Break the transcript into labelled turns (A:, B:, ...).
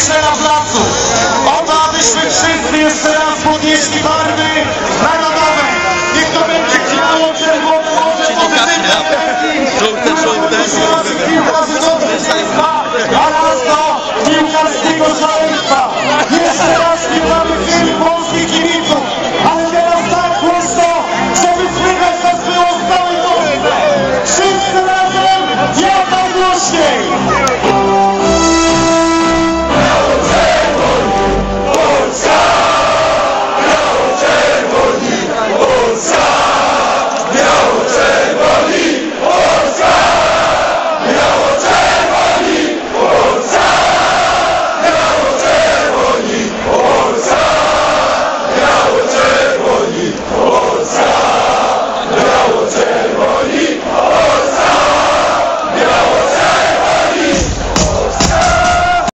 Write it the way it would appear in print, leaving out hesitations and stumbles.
A: myślę na placu. Oto abyśmy wszyscy jeszcze raz podnieśli barwy narodowe. Niech to będzie biało, czerwone, może pozytywne. Jeszcze raz kilka razy dobrze zwycięstwa, a raz do piłkarskiego szaleństwa. Jeszcze raz nie mamy